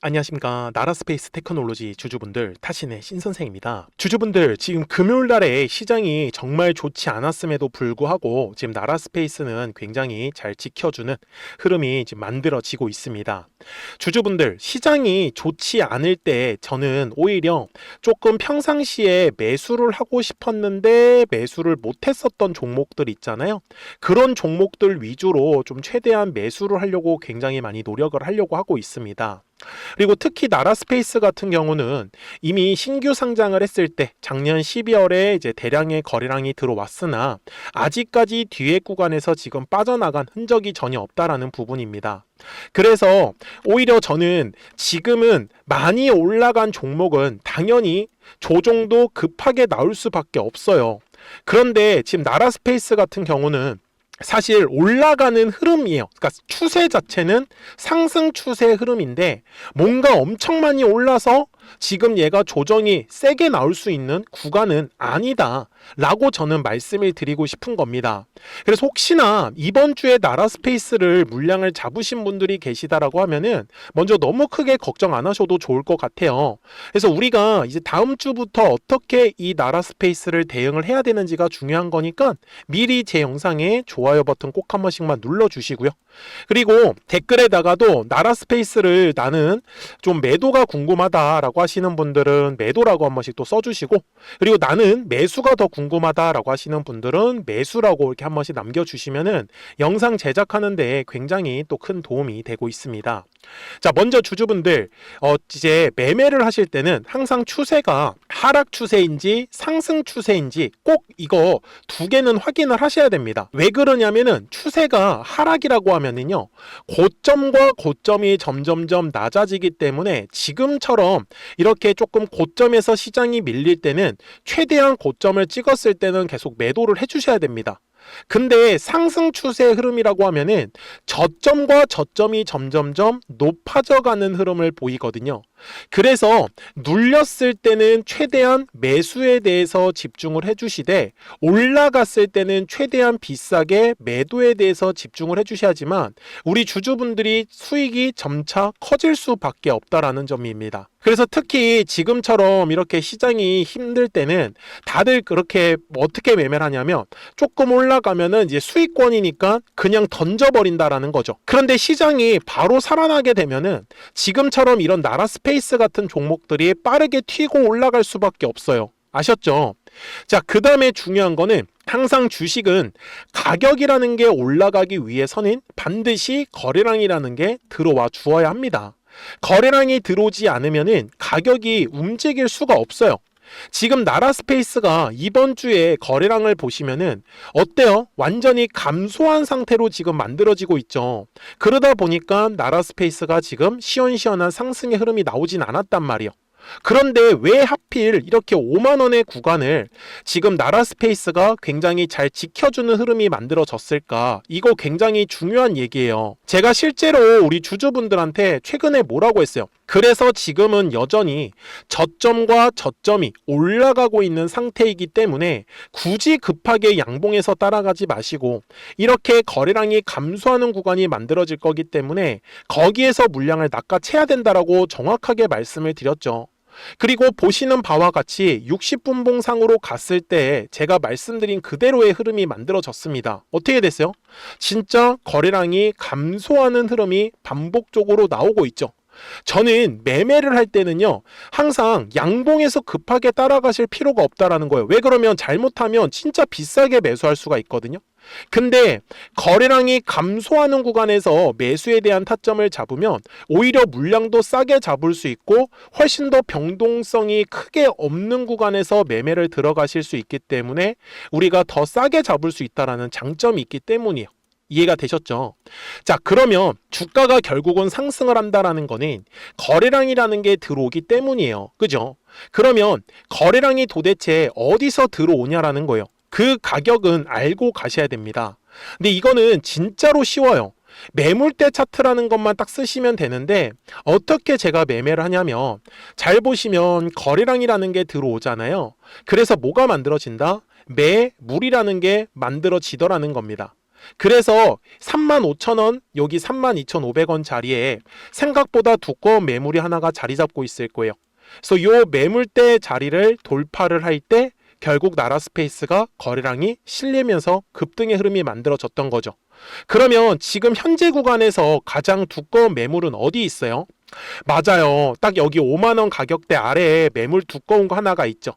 안녕하십니까. 나라스페이스 테크놀로지 주주분들, 타신의 신선생입니다. 주주분들, 지금 금요일날에 시장이 정말 좋지 않았음에도 불구하고 지금 나라스페이스는 굉장히 잘 지켜주는 흐름이 지금 만들어지고 있습니다. 주주분들, 시장이 좋지 않을 때 저는 오히려 조금 평상시에 매수를 하고 싶었는데 매수를 못했었던 종목들 있잖아요. 그런 종목들 위주로 좀 최대한 매수를 하려고 굉장히 많이 노력을 하려고 하고 있습니다. 그리고 특히 나라스페이스 같은 경우는 이미 신규 상장을 했을 때 작년 12월에 이제 대량의 거래량이 들어왔으나 아직까지 뒤에 구간에서 지금 빠져나간 흔적이 전혀 없다라는 부분입니다. 그래서 오히려 저는 지금은 많이 올라간 종목은 당연히 조정도 급하게 나올 수밖에 없어요. 그런데 지금 나라스페이스 같은 경우는 사실 올라가는 흐름이에요. 그러니까 추세 자체는 상승 추세 흐름인데 뭔가 엄청 많이 올라서 지금 얘가 조정이 세게 나올 수 있는 구간은 아니다 라고 저는 말씀을 드리고 싶은 겁니다. 그래서 혹시나 이번 주에 나라스페이스를 물량을 잡으신 분들이 계시다라고 하면은 먼저 너무 크게 걱정 안 하셔도 좋을 것 같아요. 그래서 우리가 이제 다음 주부터 어떻게 이 나라스페이스를 대응을 해야 되는지가 중요한 거니까 미리 제 영상에 좋아요 버튼 꼭 한 번씩만 눌러주시고요. 그리고 댓글에다가도 나라스페이스를 나는 좀 매도가 궁금하다라고 하시는 분들은 매도라고 한 번씩 또 써주시고, 그리고 나는 매수가 더 궁금하다라고 하시는 분들은 매수라고 이렇게 한 번씩 남겨주시면은 영상 제작하는데 굉장히 또 큰 도움이 되고 있습니다. 자, 먼저 주주분들 이제 매매를 하실 때는 항상 추세가 하락 추세인지 상승 추세인지 꼭 이거 두 개는 확인을 하셔야 됩니다. 왜 그러냐면은 추세가 하락이라고 하면은요, 고점과 고점이 점점점 낮아지기 때문에 지금처럼 이렇게 조금 고점에서 시장이 밀릴 때는 최대한 고점을 찍었을 때는 계속 매도를 해주셔야 됩니다. 근데 상승 추세 흐름이라고 하면은 저점과 저점이 점점점 높아져 가는 흐름을 보이거든요. 그래서 눌렸을 때는 최대한 매수에 대해서 집중을 해주시되 올라갔을 때는 최대한 비싸게 매도에 대해서 집중을 해주셔야지만 우리 주주분들이 수익이 점차 커질 수밖에 없다라는 점입니다. 그래서 특히 지금처럼 이렇게 시장이 힘들 때는 다들 그렇게 어떻게 매매를 하냐면 조금 올라가면은 이제 수익권이니까 그냥 던져버린다라는 거죠. 그런데 시장이 바로 살아나게 되면은 지금처럼 이런 나라스페이스 같은 종목들이 빠르게 튀고 올라갈 수밖에 없어요. 아셨죠? 자, 그 다음에 중요한 거는 항상 주식은 가격이라는 게 올라가기 위해서는 반드시 거래량이라는 게 들어와 주어야 합니다. 거래량이 들어오지 않으면은 가격이 움직일 수가 없어요. 지금 나라스페이스가 이번 주에 거래량을 보시면은 어때요? 완전히 감소한 상태로 지금 만들어지고 있죠. 그러다 보니까 나라스페이스가 지금 시원시원한 상승의 흐름이 나오진 않았단 말이에요. 그런데 왜 하필 이렇게 5만 원의 구간을 지금 나라스페이스가 굉장히 잘 지켜주는 흐름이 만들어졌을까? 이거 굉장히 중요한 얘기예요. 제가 실제로 우리 주주분들한테 최근에 뭐라고 했어요? 그래서 지금은 여전히 저점과 저점이 올라가고 있는 상태이기 때문에 굳이 급하게 양봉에서 따라가지 마시고 이렇게 거래량이 감소하는 구간이 만들어질 거기 때문에 거기에서 물량을 낚아채야 된다라고 정확하게 말씀을 드렸죠. 그리고 보시는 바와 같이 60분봉상으로 갔을 때 제가 말씀드린 그대로의 흐름이 만들어졌습니다. 어떻게 됐어요? 진짜 거래량이 감소하는 흐름이 반복적으로 나오고 있죠. 저는 매매를 할 때는요, 항상 양봉에서 급하게 따라가실 필요가 없다라는 거예요. 왜 그러면 잘못하면 진짜 비싸게 매수할 수가 있거든요. 근데 거래량이 감소하는 구간에서 매수에 대한 타점을 잡으면 오히려 물량도 싸게 잡을 수 있고 훨씬 더 변동성이 크게 없는 구간에서 매매를 들어가실 수 있기 때문에 우리가 더 싸게 잡을 수 있다는 장점이 있기 때문이에요. 이해가 되셨죠? 자, 그러면 주가가 결국은 상승을 한다라는 거는 거래량이라는 게 들어오기 때문이에요. 그죠? 그러면 거래량이 도대체 어디서 들어오냐라는 거예요. 그 가격은 알고 가셔야 됩니다. 근데 이거는 진짜로 쉬워요. 매물대 차트라는 것만 딱 쓰시면 되는데 어떻게 제가 매매를 하냐면 잘 보시면 거래량이라는 게 들어오잖아요. 그래서 뭐가 만들어진다? 매물이라는 게 만들어지더라는 겁니다. 그래서 35,000원, 여기 32,500원 자리에 생각보다 두꺼운 매물이 하나가 자리 잡고 있을 거예요. 그래서 요 매물대 자리를 돌파를 할 때 결국 나라스페이스가 거래량이 실리면서 급등의 흐름이 만들어졌던 거죠. 그러면 지금 현재 구간에서 가장 두꺼운 매물은 어디 있어요? 맞아요. 딱 여기 5만원 가격대 아래에 매물 두꺼운 거 하나가 있죠.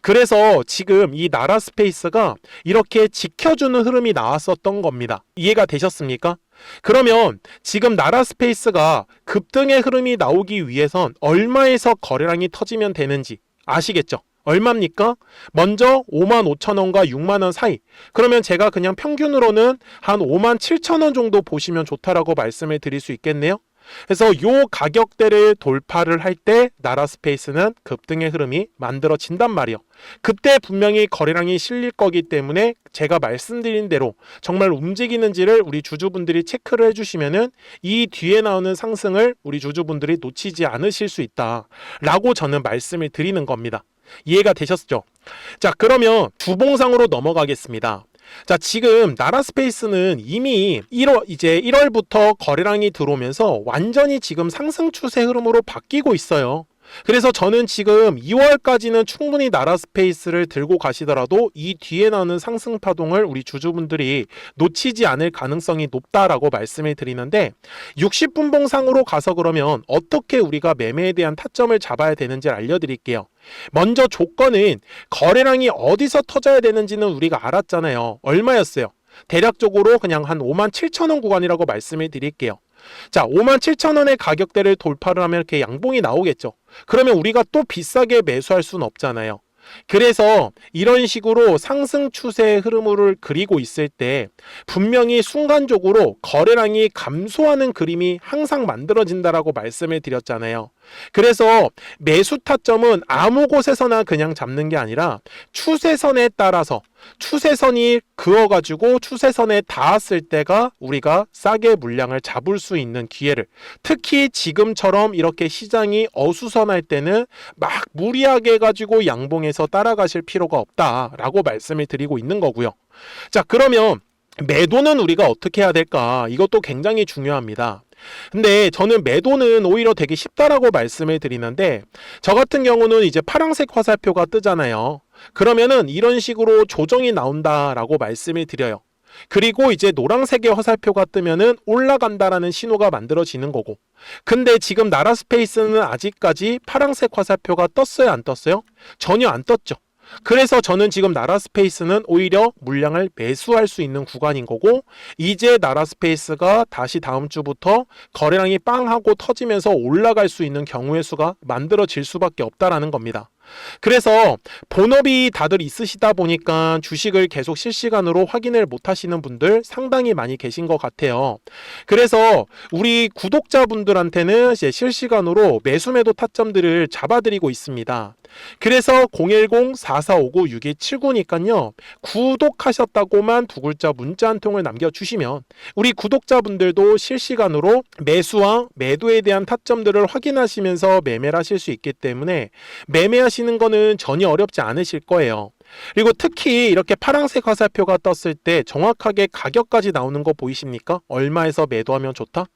그래서 지금 이 나라스페이스가 이렇게 지켜주는 흐름이 나왔었던 겁니다. 이해가 되셨습니까? 그러면 지금 나라스페이스가 급등의 흐름이 나오기 위해선 얼마에서 거래량이 터지면 되는지 아시겠죠? 얼마입니까? 먼저 55,000원과 6만원 사이. 그러면 제가 그냥 평균으로는 한 57,000원 정도 보시면 좋다라고 말씀을 드릴 수 있겠네요. 그래서 요 가격대를 돌파를 할 때 나라스페이스는 급등의 흐름이 만들어진단 말이에요. 그때 분명히 거래량이 실릴 거기 때문에 제가 말씀드린 대로 정말 움직이는지를 우리 주주분들이 체크를 해주시면은 이 뒤에 나오는 상승을 우리 주주분들이 놓치지 않으실 수 있다라고 저는 말씀을 드리는 겁니다. 이해가 되셨죠? 자, 그러면 주봉상으로 넘어가겠습니다. 자, 지금 나라스페이스는 이미 1월부터 거래량이 들어오면서 완전히 지금 상승 추세 흐름으로 바뀌고 있어요. 그래서 저는 지금 2월까지는 충분히 나라스페이스를 들고 가시더라도 이 뒤에 나오는 상승 파동을 우리 주주분들이 놓치지 않을 가능성이 높다라고 말씀을 드리는데 60분봉상으로 가서 그러면 어떻게 우리가 매매에 대한 타점을 잡아야 되는지 알려드릴게요. 먼저 조건은 거래량이 어디서 터져야 되는지는 우리가 알았잖아요. 얼마였어요? 대략적으로 그냥 한 57,000원 구간이라고 말씀을 드릴게요. 자, 57,000원의 가격대를 돌파를 하면 이렇게 양봉이 나오겠죠. 그러면 우리가 또 비싸게 매수할 수는 없잖아요. 그래서 이런 식으로 상승 추세의 흐름을 그리고 있을 때 분명히 순간적으로 거래량이 감소하는 그림이 항상 만들어진다라고 말씀을 드렸잖아요. 그래서 매수 타점은 아무 곳에서나 그냥 잡는 게 아니라 추세선에 따라서 추세선이 그어가지고 추세선에 닿았을 때가 우리가 싸게 물량을 잡을 수 있는 기회를, 특히 지금처럼 이렇게 시장이 어수선할 때는 막 무리하게 해가지고 양봉에서 따라가실 필요가 없다라고 말씀을 드리고 있는 거고요. 자, 그러면 매도는 우리가 어떻게 해야 될까? 이것도 굉장히 중요합니다. 근데 저는 매도는 오히려 되게 쉽다라고 말씀을 드리는데, 저 같은 경우는 이제 파란색 화살표가 뜨잖아요. 그러면은 이런 식으로 조정이 나온다라고 말씀을 드려요. 그리고 이제 노란색의 화살표가 뜨면은 올라간다라는 신호가 만들어지는 거고, 근데 지금 나라스페이스는 아직까지 파란색 화살표가 떴어요, 안 떴어요? 전혀 안 떴죠. 그래서 저는 지금 나라스페이스는 오히려 물량을 매수할 수 있는 구간인 거고, 이제 나라스페이스가 다시 다음 주부터 거래량이 빵 하고 터지면서 올라갈 수 있는 경우의 수가 만들어질 수밖에 없다라는 겁니다. 그래서 본업이 다들 있으시다 보니까 주식을 계속 실시간으로 확인을 못 하시는 분들 상당히 많이 계신 것 같아요. 그래서 우리 구독자분들한테는 이제 실시간으로 매수 매도 타점들을 잡아드리고 있습니다. 그래서 010-4459-6179니까요. 구독하셨다고만 두 글자 문자 한 통을 남겨주시면 우리 구독자분들도 실시간으로 매수와 매도에 대한 타점들을 확인하시면서 매매를 하실 수 있기 때문에 매매하시는 거는 전혀 어렵지 않으실 거예요. 그리고 특히 이렇게 파란색 화살표가 떴을 때 정확하게 가격까지 나오는 거 보이십니까? 얼마에서 매도하면 좋다?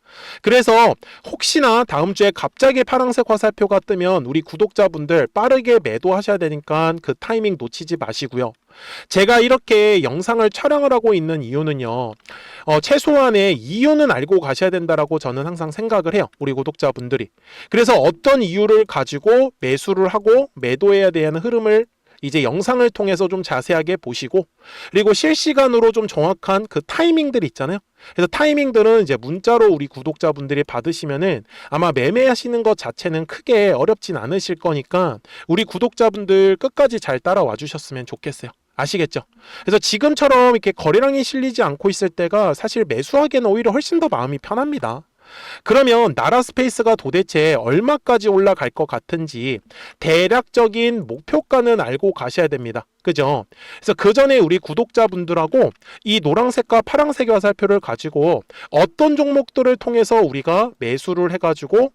그래서 혹시나 다음 주에 갑자기 파란색 화살표가 뜨면 우리 구독자분들 빠르게 매도하셔야 되니까 그 타이밍 놓치지 마시고요. 제가 이렇게 영상을 촬영을 하고 있는 이유는요, 최소한의 이유는 알고 가셔야 된다라고 저는 항상 생각을 해요, 우리 구독자분들이. 그래서 어떤 이유를 가지고 매수를 하고 매도해야 되는 흐름을 이제 영상을 통해서 좀 자세하게 보시고, 그리고 실시간으로 좀 정확한 그 타이밍들 있잖아요. 그래서 타이밍들은 이제 문자로 우리 구독자분들이 받으시면은 아마 매매하시는 것 자체는 크게 어렵진 않으실 거니까 우리 구독자분들 끝까지 잘 따라와 주셨으면 좋겠어요. 아시겠죠? 그래서 지금처럼 이렇게 거래량이 실리지 않고 있을 때가 사실 매수하기에는 오히려 훨씬 더 마음이 편합니다. 그러면 나라스페이스가 도대체 얼마까지 올라갈 것 같은지 대략적인 목표가는 알고 가셔야 됩니다. 그죠? 그래서 그 전에 우리 구독자분들하고 이 노란색과 파란색의 화살표를 가지고 어떤 종목들을 통해서 우리가 매수를 해가지고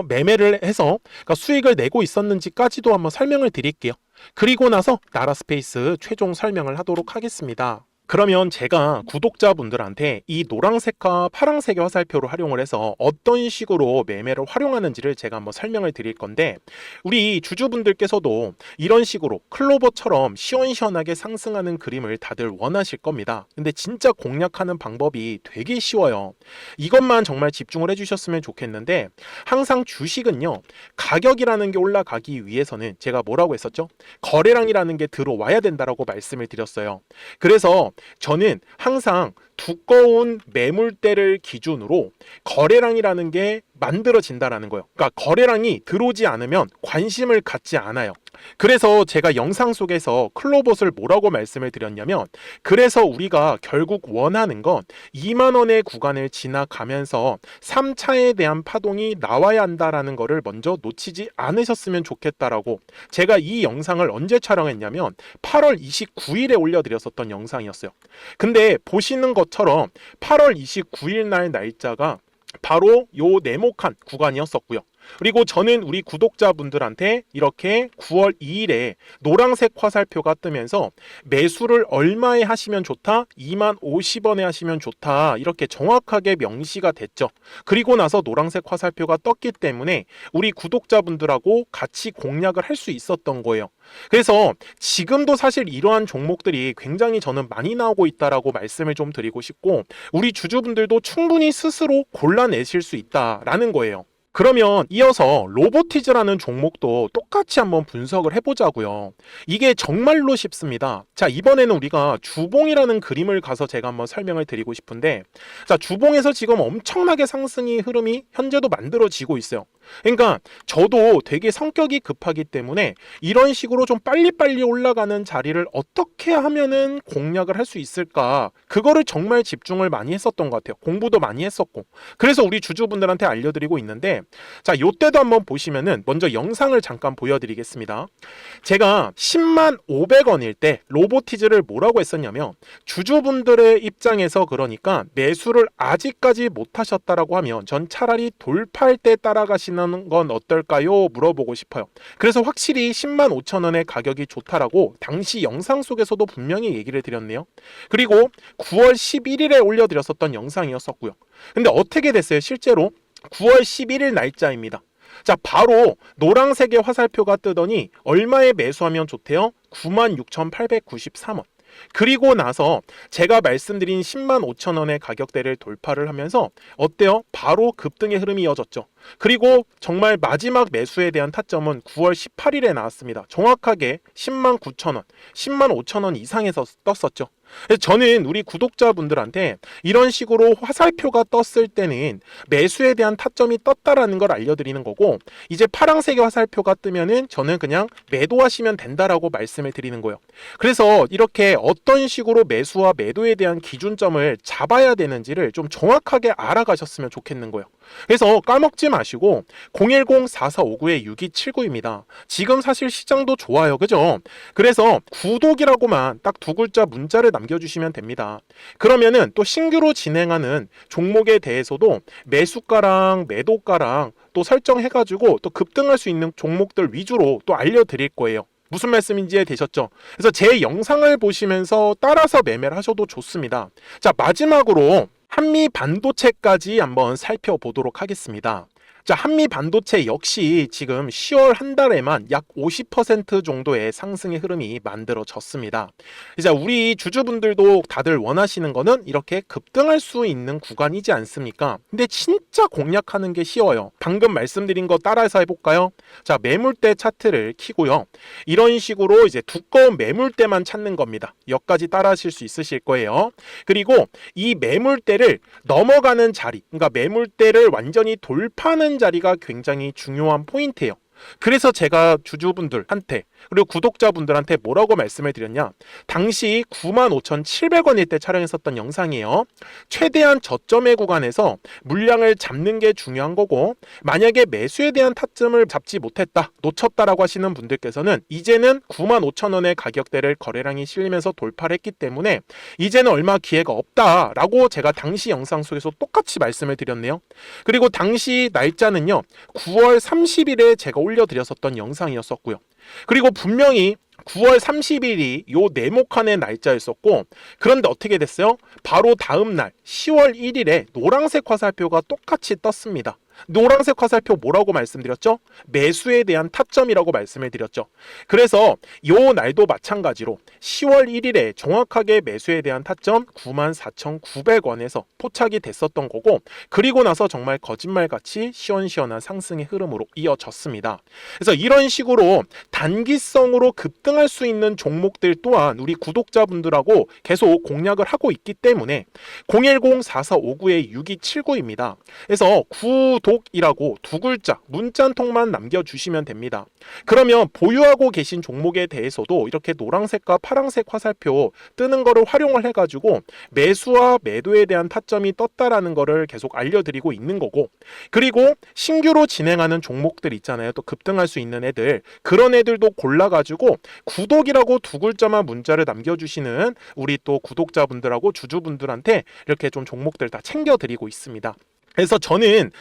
매매를 해서 그러니까 수익을 내고 있었는지까지도 한번 설명을 드릴게요. 그리고 나서 나라스페이스 최종 설명을 하도록 하겠습니다. 그러면 제가 구독자분들한테 이 노란색과 파란색의 화살표를 활용을 해서 어떤 식으로 매매를 활용하는지를 제가 한번 설명을 드릴 건데, 우리 주주분들께서도 이런 식으로 클로버처럼 시원시원하게 상승하는 그림을 다들 원하실 겁니다. 근데 진짜 공략하는 방법이 되게 쉬워요. 이것만 정말 집중을 해주셨으면 좋겠는데, 항상 주식은요, 가격이라는 게 올라가기 위해서는 제가 뭐라고 했었죠? 거래량이라는 게 들어와야 된다라고 말씀을 드렸어요. 그래서 저는 항상 두꺼운 매물대를 기준으로 거래량이라는 게 만들어진다라는 거예요. 그러니까 거래량이 들어오지 않으면 관심을 갖지 않아요. 그래서 제가 영상 속에서 클로봇을 뭐라고 말씀을 드렸냐면, 그래서 우리가 결국 원하는 건 2만 원의 구간을 지나가면서 3차에 대한 파동이 나와야 한다라는 거를 먼저 놓치지 않으셨으면 좋겠다라고, 제가 이 영상을 언제 촬영했냐면 8월 29일에 올려드렸었던 영상이었어요. 근데 보시는 것처럼 8월 29일 날 날짜가 바로 요 네모칸 구간이었었고요. 그리고 저는 우리 구독자분들한테 이렇게 9월 2일에 노란색 화살표가 뜨면서 매수를 얼마에 하시면 좋다? 2만 50원에 하시면 좋다. 이렇게 정확하게 명시가 됐죠. 그리고 나서 노란색 화살표가 떴기 때문에 우리 구독자분들하고 같이 공략을 할 수 있었던 거예요. 그래서 지금도 사실 이러한 종목들이 굉장히 저는 많이 나오고 있다라고 말씀을 좀 드리고 싶고, 우리 주주분들도 충분히 스스로 골라내실 수 있다라는 거예요. 그러면 이어서 로보티즈라는 종목도 똑같이 한번 분석을 해보자고요. 이게 정말로 쉽습니다. 자, 이번에는 우리가 주봉이라는 그림을 가서 제가 한번 설명을 드리고 싶은데, 자, 주봉에서 지금 엄청나게 상승이 흐름이 현재도 만들어지고 있어요. 그러니까 저도 되게 성격이 급하기 때문에 이런 식으로 좀 빨리빨리 올라가는 자리를 어떻게 하면은 공략을 할 수 있을까, 그거를 정말 집중을 많이 했었던 것 같아요. 공부도 많이 했었고. 그래서 우리 주주분들한테 알려드리고 있는데, 자, 요때도 한번 보시면은 먼저 영상을 잠깐 보여드리겠습니다. 제가 10만 500원일 때 로보티즈를 뭐라고 했었냐면, 주주분들의 입장에서 그러니까 매수를 아직까지 못 하셨다라고 하면 전 차라리 돌파할 때 따라가시는 건 어떨까요? 물어보고 싶어요. 그래서 확실히 10만 5천 원의 가격이 좋다라고 당시 영상 속에서도 분명히 얘기를 드렸네요. 그리고 9월 11일에 올려드렸었던 영상이었었고요. 근데 어떻게 됐어요? 실제로 9월 11일 날짜입니다. 자, 바로 노란색의 화살표가 뜨더니 얼마에 매수하면 좋대요? 96,893원. 그리고 나서 제가 말씀드린 10만 5천 원의 가격대를 돌파를 하면서 어때요? 바로 급등의 흐름이 이어졌죠. 그리고 정말 마지막 매수에 대한 타점은 9월 18일에 나왔습니다. 정확하게 10만 9천 원, 10만 5천 원 이상에서 떴었죠. 저는 우리 구독자분들한테 이런 식으로 화살표가 떴을 때는 매수에 대한 타점이 떴다라는 걸 알려드리는 거고, 이제 파란색의 화살표가 뜨면은 저는 그냥 매도하시면 된다라고 말씀을 드리는 거예요. 그래서 이렇게 어떤 식으로 매수와 매도에 대한 기준점을 잡아야 되는지를 좀 정확하게 알아가셨으면 좋겠는 거예요. 그래서 까먹지 마시고 010-4459-6279입니다. 지금 사실 시장도 좋아요. 그죠? 그래서 구독이라고만 딱 두 글자 문자를 남겨주시면 됩니다. 그러면은 또 신규로 진행하는 종목에 대해서도 매수가랑 매도가랑 또 설정해가지고 또 급등할 수 있는 종목들 위주로 또 알려드릴 거예요. 무슨 말씀인지 이해되셨죠? 그래서 제 영상을 보시면서 따라서 매매를 하셔도 좋습니다. 자, 마지막으로 한미 반도체까지 한번 살펴보도록 하겠습니다. 자, 한미 반도체 역시 지금 10월 한 달에만 약 50% 정도의 상승의 흐름이 만들어졌습니다. 이제 우리 주주분들도 다들 원하시는 거는 이렇게 급등할 수 있는 구간이지 않습니까? 근데 진짜 공략하는 게 쉬워요. 방금 말씀드린 거 따라해서 해볼까요? 자, 매물대 차트를 키고요. 이런 식으로 이제 두꺼운 매물대만 찾는 겁니다. 여기까지 따라하실 수 있으실 거예요. 그리고 이 매물대를 넘어가는 자리, 그러니까 매물대를 완전히 돌파하는 자리가 굉장히 중요한 포인트예요. 그래서 제가 주주분들한테 그리고 구독자분들한테 뭐라고 말씀을 드렸냐, 당시 95,700원일 때 촬영했었던 영상이에요. 최대한 저점의 구간에서 물량을 잡는 게 중요한 거고, 만약에 매수에 대한 타점을 잡지 못했다, 놓쳤다라고 하시는 분들께서는 이제는 95,000원의 가격대를 거래량이 실리면서 돌파를 했기 때문에 이제는 얼마 기회가 없다라고 제가 당시 영상 속에서 똑같이 말씀을 드렸네요. 그리고 당시 날짜는요, 9월 30일에 제가 올려드렸었던 영상이었었고요. 그리고 분명히 9월 30일이 요 네모칸의 날짜였었고, 그런데 어떻게 됐어요? 바로 다음 날 10월 1일에 노란색 화살표가 똑같이 떴습니다. 노란색 화살표 뭐라고 말씀드렸죠? 매수에 대한 타점이라고 말씀을 드렸죠. 그래서 요 날도 마찬가지로 10월 1일에 정확하게 매수에 대한 타점 94,900원에서 포착이 됐었던 거고, 그리고 나서 정말 거짓말같이 시원시원한 상승의 흐름으로 이어졌습니다. 그래서 이런 식으로 단기성으로 급등할 수 있는 종목들 또한 우리 구독자분들하고 계속 공략을 하고 있기 때문에 010-4459-6279입니다. 그래서 구독이라고 두 글자 문자 한 통만 남겨주시면 됩니다. 그러면 보유하고 계신 종목에 대해서도 이렇게 노란색과 파란색 화살표 뜨는 거를 활용을 해가지고 매수와 매도에 대한 타점이 떴다라는 거를 계속 알려드리고 있는 거고, 그리고 신규로 진행하는 종목들 있잖아요. 또 급등할 수 있는 애들, 그런 애들도 골라가지고 구독이라고 두 글자만 문자를 남겨주시는 우리 또 구독자분들하고 주주분들한테 이렇게 좀 종목들 다 챙겨드리고 있습니다. 그래서 저는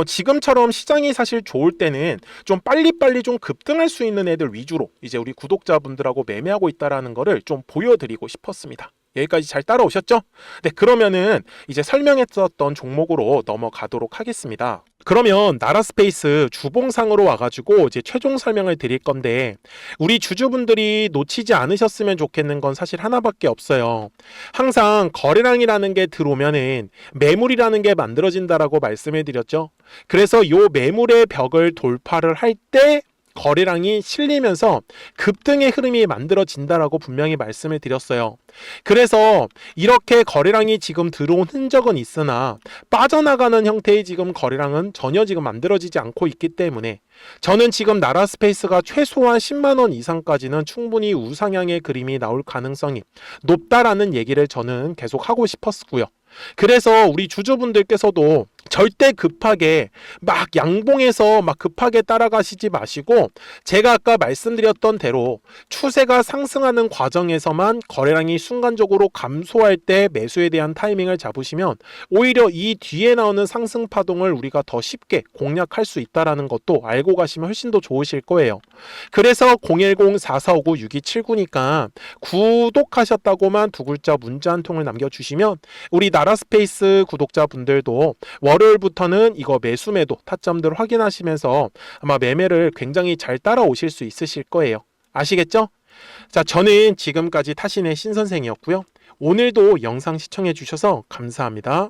지금처럼 시장이 사실 좋을 때는 좀 빨리빨리 좀 급등할 수 있는 애들 위주로 이제 우리 구독자분들하고 매매하고 있다라는 거를 좀 보여드리고 싶었습니다. 여기까지 잘 따라오셨죠? 네, 그러면은 이제 설명했었던 종목으로 넘어가도록 하겠습니다. 그러면 나라스페이스 주봉상으로 와가지고 이제 최종 설명을 드릴 건데, 우리 주주분들이 놓치지 않으셨으면 좋겠는 건 사실 하나밖에 없어요. 항상 거래량이라는 게 들어오면은 매물이라는 게 만들어진다라고 말씀을 드렸죠. 그래서 요 매물의 벽을 돌파를 할 때 거래량이 실리면서 급등의 흐름이 만들어진다라고 분명히 말씀을 드렸어요. 그래서 이렇게 거래량이 지금 들어온 흔적은 있으나 빠져나가는 형태의 지금 거래량은 전혀 지금 만들어지지 않고 있기 때문에 저는 지금 나라스페이스가 최소한 10만원 이상까지는 충분히 우상향의 그림이 나올 가능성이 높다라는 얘기를 저는 계속 하고 싶었고요. 그래서 우리 주주분들께서도 절대 급하게 막 양봉해서 막 급하게 따라가시지 마시고, 제가 아까 말씀드렸던 대로 추세가 상승하는 과정에서만 거래량이 순간적으로 감소할 때 매수에 대한 타이밍을 잡으시면 오히려 이 뒤에 나오는 상승 파동을 우리가 더 쉽게 공략할 수 있다는 것도 알고 가시면 훨씬 더 좋으실 거예요. 그래서 010-4459-6279니까 구독하셨다고만 두 글자 문자 한 통을 남겨주시면 우리 나라스페이스 구독자분들도 월요일부터는 이거 매수 매도 타점들 확인하시면서 아마 매매를 굉장히 잘 따라오실 수 있으실 거예요. 아시겠죠? 자, 저는 지금까지 타신의 신선생이었고요. 오늘도 영상 시청해 주셔서 감사합니다.